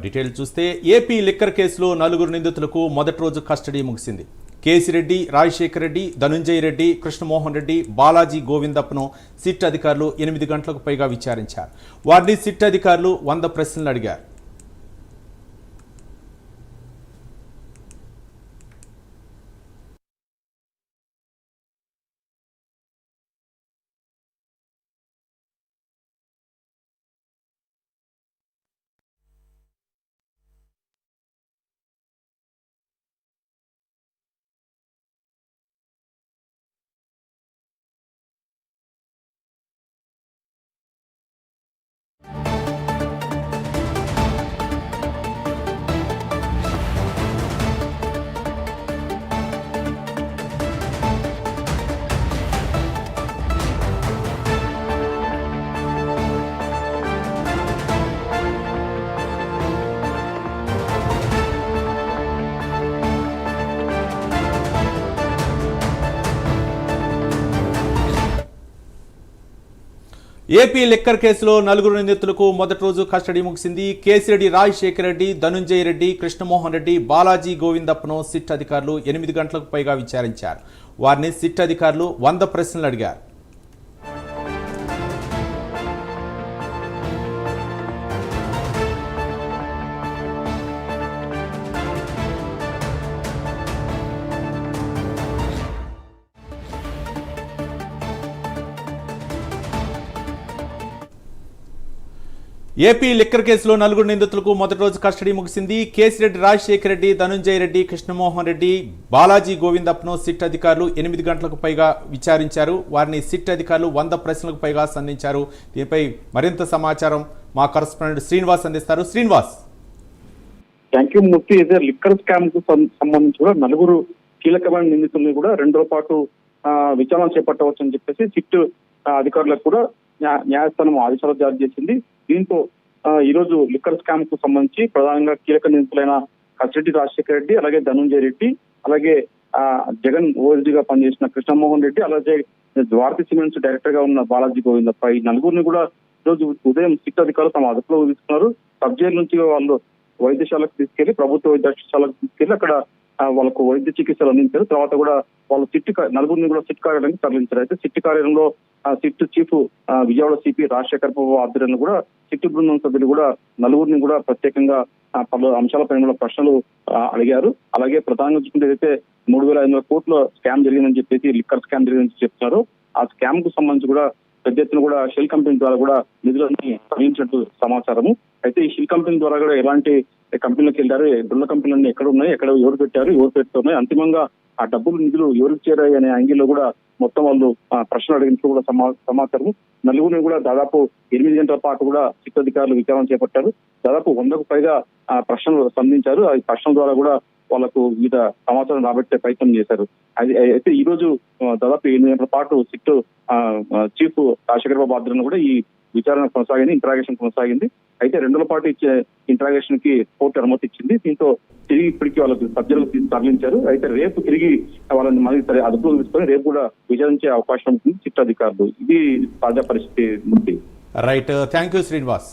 Detail చూస్తే AP liquor కేసులో 4 నిందితులకు మొదటి రోజు కస్టడీ ముగిసింది. కేసిరెడ్డి, రాజశేఖర్ రెడ్డి, ధనుంజయ రెడ్డి, కృష్ణమోహన్ రెడ్డి, బాలాజీ గోవిందప్పను సిట్ అధికారులు 8 గంటలకు పైగా విచారించారు. వారిని సిట్ అధికారులు 100 ప్రశ్నలు అడిగారు. ఏపీ లిక్కర్ కేసులో 4 నిందితులకు మొదటి రోజు కస్టడీ ముగిసింది. కేసిరెడ్డి, రాజశేఖర్ రెడ్డి, ధనుంజయ రెడ్డి, కృష్ణమోహన్ రెడ్డి, బాలాజీ గోవిందప్పను సిట్ అధికారులు 8 గంటలకు పైగా విచారించారు. వారిని సిట్ అధికారులు 100 ప్రశ్నలు అడిగారు. ఏపీ లిక్కర్ కేసులో 4 నిందితులకు మొదటి రోజు కస్టడీ ముగిసింది. కేసిరెడ్డి, రాజశేఖర్ రెడ్డి, ధనుంజయ రెడ్డి, కృష్ణమోహన్ రెడ్డి, బాలాజీ గోవిందప్పను సిట్ అధికారులు 8 గంటలకు పైగా విచారించారు. వారిని సిట్ అధికారులు 100 ప్రశ్నలకు పైగా సంధించారు. దీనిపై మరింత సమాచారం మా కరెస్పాండెంట్ శ్రీనివాస్ అందిస్తారు. శ్రీనివాస్. థ్యాంక్ యూ మూర్తి. అయితే లిక్కర్ స్కామ్ కు సంబంధించి కూడా 4 కీలకమైన నిందితుల్ని కూడా 2 రోజుల పాటు విచారణ చేపట్టవచ్చు అని చెప్పేసి సిట్ అధికారులకు కూడా న్యాయస్థానం ఆదేశాలు జారీ చేసింది. దీంతో ఈ రోజు లిక్కర్ స్కామ్ కు సంబంధించి ప్రధానంగా కీలక నిందితులైన కసిరెడ్డి రాజశేఖర రెడ్డి, అలాగే ధనుంజయ రెడ్డి, అలాగే జగన్ ఓఎస్డీగా పనిచేసిన కృష్ణమోహన్ రెడ్డి, అలాగే భారతీ సిమెంట్స్ డైరెక్టర్ గా ఉన్న బాలాజీ గోవిందప్ప, ఈ 4 కూడా ఈరోజు ఉదయం సిట్ అధికారులు తమ అదుపులో తీసుకున్నారు. సబ్ జైలు నుంచి వాళ్ళు వైద్యశాలకు తీసుకెళ్లి, ప్రభుత్వ వైద్యశాలకు తీసుకెళ్లి అక్కడ వాళ్ళకు వైద్య చికిత్సలు అందించారు. తర్వాత కూడా వాళ్ళు 4 కూడా సిట్ కార్యాలయానికి తరలించారు. అయితే సిట్ కార్యాలయంలో SIT chief Vijayawada CP Rajasekhar Babu ఆధ్వర్యంలో కూడా సిట్ బృందం సభ్యులు కూడా 4 కూడా ప్రత్యేకంగా పలు అంశాలపై కూడా ప్రశ్నలు అడిగారు. అలాగే ప్రధానంగా చూసుకుంటే అయితే 3,500 కోట్ల స్కామ్ జరిగిందని చెప్పేసి, లిక్కర్ స్కామ్ జరిగిందని చెప్తున్నారు. ఆ స్కామ్ కు సంబంధించి కూడా పెద్ద ఎత్తున కూడా షెల్ కంపెనీ ద్వారా కూడా నిధులని తరలించినట్టు సమాచారము. అయితే ఈ షెల్ కంపెనీ ద్వారా కూడా ఎలాంటి కంపెనీలకు వెళ్ళారు, దొంగ కంపెనీలన్నీ ఎక్కడ ఉన్నాయి, ఎక్కడ ఎవరు పెట్టారు, ఎవరు పెడుతున్నాయి, అంతిమంగా ఆ డబ్బులు నిధులు ఎవరికి చేరాయి అనే యాంగిల్లో కూడా మొత్తం వాళ్ళు ప్రశ్నలు అడిగినట్టు కూడా సమాచారం. 4 కూడా దాదాపు 8 గంటల పాటు కూడా సిట్ అధికారులు విచారణ చేపట్టారు. దాదాపు 100కు పైగా ప్రశ్నలు సంధించారు. ఆ ప్రశ్నల ద్వారా కూడా వాళ్ళకు వివిధ సమాచారం రాబట్టే ప్రయత్నం చేశారు. అయితే ఈ రోజు దాదాపు 8 గంటల పాటు సిట్ చీఫ్ రాజశేఖర్ బాబు ఆధ్వర్యంలో కూడా ఈ విచారణ కొనసాగింది, ఇంటరాగేషన్ కొనసాగింది. అయితే 2 రోజుల పాటు ఇచ్చే ఇంటరాగేషన్ కి కోర్టు అనుమతి ఇచ్చింది. దీంతో తిరిగి ఇప్పటికీ వాళ్ళకి సబ్జెక్టులకు తరలించారు. అయితే రేపు తిరిగి వాళ్ళని మళ్ళీ అదుపులో తీసుకొని రేపు కూడా విచారించే అవకాశం ఉంటుంది సిట్ అధికారులు. ఇది తాజా పరిస్థితి. Right, thank you Srinivas.